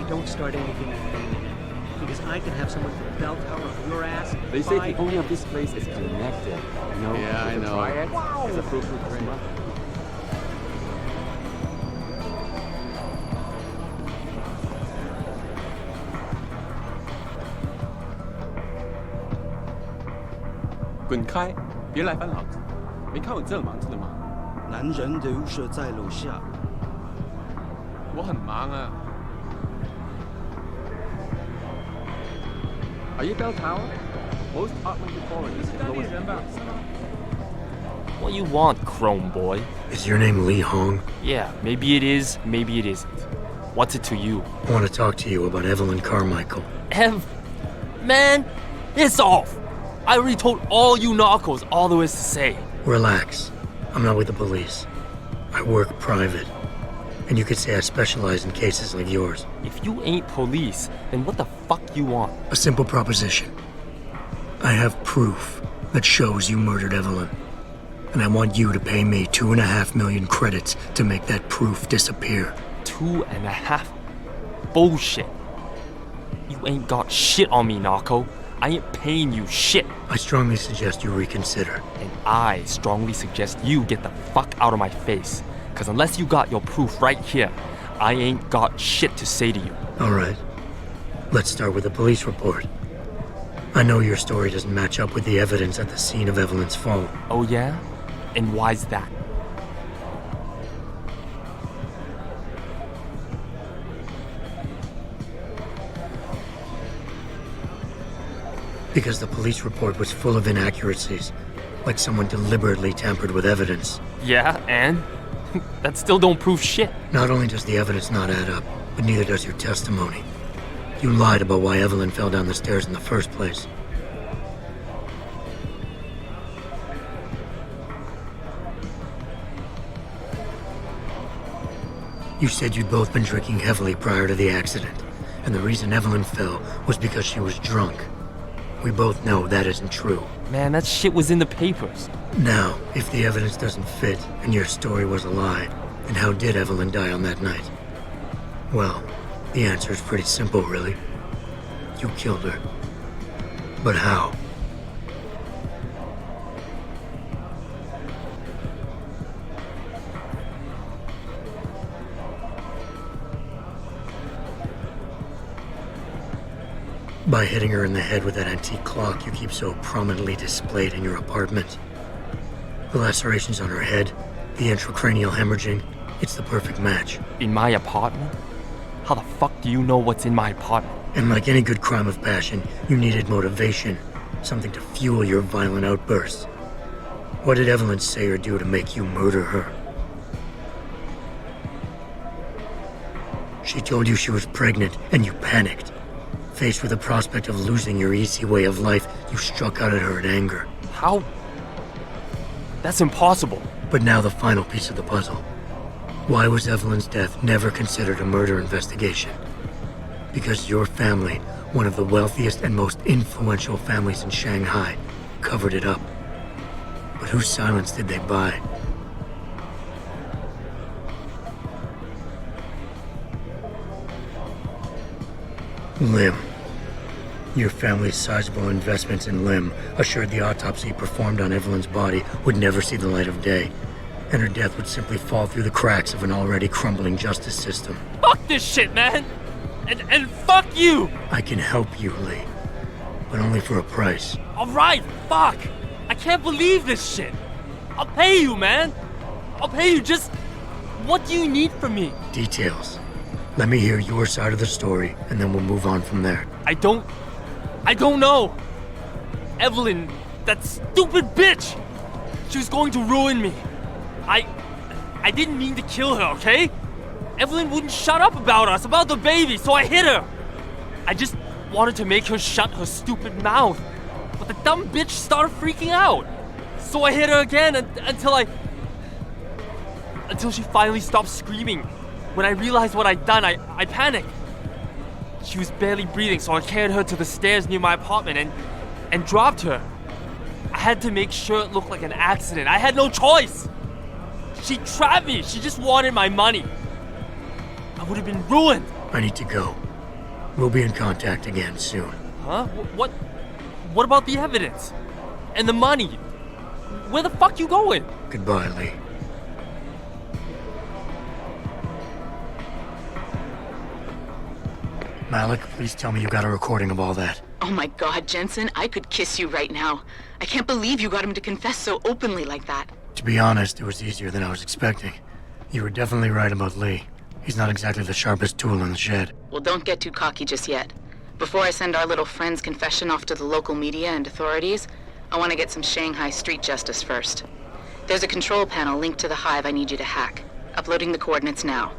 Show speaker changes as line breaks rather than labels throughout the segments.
don't start anything with me. Because I can have someone from bell tower of your ass.
They say the owner of this place is connected. You know?
Yeah, I know.
Triad
Wow.
is a fruitful dream.
滚开！别来烦老子！没看我这忙着的吗？
男人 Deus 在楼下。
我很忙啊。Are you Bell Tower? Most apartment authorities in Lower.
What you want, Chrome boy?
Is your name Li Hong?
Yeah, maybe it is, maybe it isn't. What's it to you?
I want to talk to you about Evelyn Carmichael.
Man, it's off! I already told all you narcos all there is to say.
Relax. I'm not with the police. I work private. And you could say I specialize in cases like yours.
If you ain't police, then what the fuck you want?
A simple proposition. I have proof that shows you murdered Evelyn. And I want you to pay me 2.5 million credits to make that proof disappear.
2.5? Bullshit. You ain't got shit on me, narco. I ain't paying you shit.
I strongly suggest you reconsider.
And I strongly suggest you get the fuck out of my face. Cause unless you got your proof right here, I ain't got shit to say to you.
All right. Let's start with the police report. I know your story doesn't match up with the evidence at the scene of Evelyn's fall.
Oh yeah? And why's that?
Because the police report was full of inaccuracies, like someone deliberately tampered with evidence.
Yeah, and? That still don't prove shit.
Not only does the evidence not add up, but neither does your testimony. You lied about why Evelyn fell down the stairs in the first place. You said you'd both been drinking heavily prior to the accident, and the reason Evelyn fell was because she was drunk. We both know that isn't true.
Man, that shit was in the papers.
Now, if the evidence doesn't fit and your story was a lie, then how did Evelyn die on that night? Well, the answer is pretty simple, really. You killed her. But how? By hitting her in the head with that antique clock you keep so prominently displayed in your apartment. The lacerations on her head, the intracranial hemorrhaging, it's the perfect match.
In my apartment? How the fuck do you know what's in my apartment?
And like any good crime of passion, you needed motivation, something to fuel your violent outbursts. What did Evelyn say or do to make you murder her? She told you she was pregnant, and you panicked. Faced with the prospect of losing your easy way of life, you struck out at her in anger.
How? That's impossible.
But now the final piece of the puzzle. Why was Evelyn's death never considered a murder investigation? Because your family, one of the wealthiest and most influential families in Shanghai, covered it up. But whose silence did they buy? Lim. Your family's sizable investments in Lim assured the autopsy performed on Evelyn's body would never see the light of day, and her death would simply fall through the cracks of an already crumbling justice system.
Fuck this shit, man! And fuck you!
I can help you, Lee, but only for a price.
Alright, fuck! I can't believe this shit! I'll pay you, man! I'll pay you, just... What do you need from me?
Details. Let me hear your side of the story, and then we'll move on from there.
I don't know. Evelyn, that stupid bitch! She was going to ruin me. I didn't mean to kill her, okay? Evelyn wouldn't shut up about us, about the baby, so I hit her. I just wanted to make her shut her stupid mouth. But the dumb bitch started freaking out. So I hit her again until she finally stopped screaming. When I realized what I'd done, I panicked. She was barely breathing, so I carried her to the stairs near my apartment and dropped her. I had to make sure it looked like an accident. I had no choice. She trapped me. She just wanted my money. I would have been ruined.
I need to go. We'll be in contact again soon.
Huh? What about the evidence? And the money? Where the fuck you going?
Goodbye, Lee. Malik, please tell me you got a recording of all that.
Oh my God, Jensen, I could kiss you right now. I can't believe you got him to confess so openly like that.
To be honest, it was easier than I was expecting. You were definitely right about Lee. He's not exactly the sharpest tool in the shed.
Well, don't get too cocky just yet. Before I send our little friend's confession off to the local media and authorities, I want to get some Shanghai street justice first. There's a control panel linked to the hive I need you to hack. Uploading the coordinates now.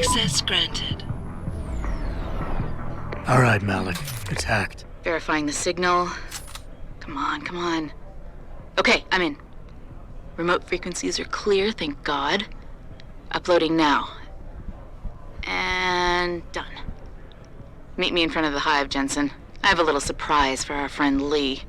Access granted.
All right, Malik. It's hacked.
Verifying the signal. Come on, come on. Okay, I'm in. Remote frequencies are clear, thank God. Uploading now. And done. Meet me in front of the hive, Jensen. I have a little surprise for our friend Lee.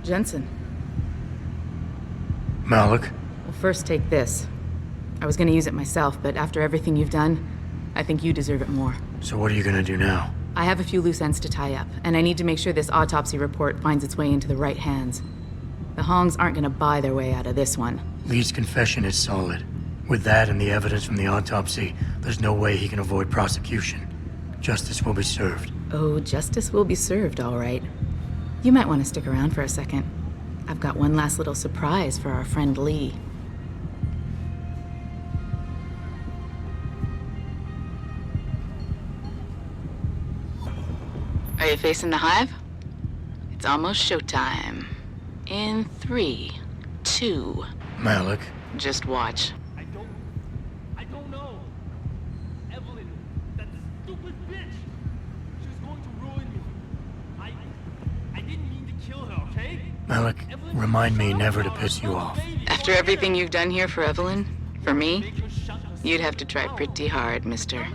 Jensen.
Malik?
Well, first take this. I was gonna use it myself, but after everything you've done, I think you deserve it more.
So what are you gonna do now?
I have a few loose ends to tie up, and I need to make sure this autopsy report finds its way into the right hands. The Hongs aren't gonna buy their way out of this one.
Lee's confession is solid. With that and the evidence from the autopsy, there's no way he can avoid prosecution. Justice will be served.
Oh, justice will be served, all right. You might want to stick around for a second. I've got one last little surprise for our friend Lee. Are you facing the hive? It's almost showtime. In 3, 2...
Malik?
Just watch.
I don't know. Evelyn, that stupid bitch. She was going to ruin me. I didn't mean to kill her, okay?
Malik, remind me never to piss you off.
After everything you've done here for Evelyn, for me, you'd have to try pretty hard, mister.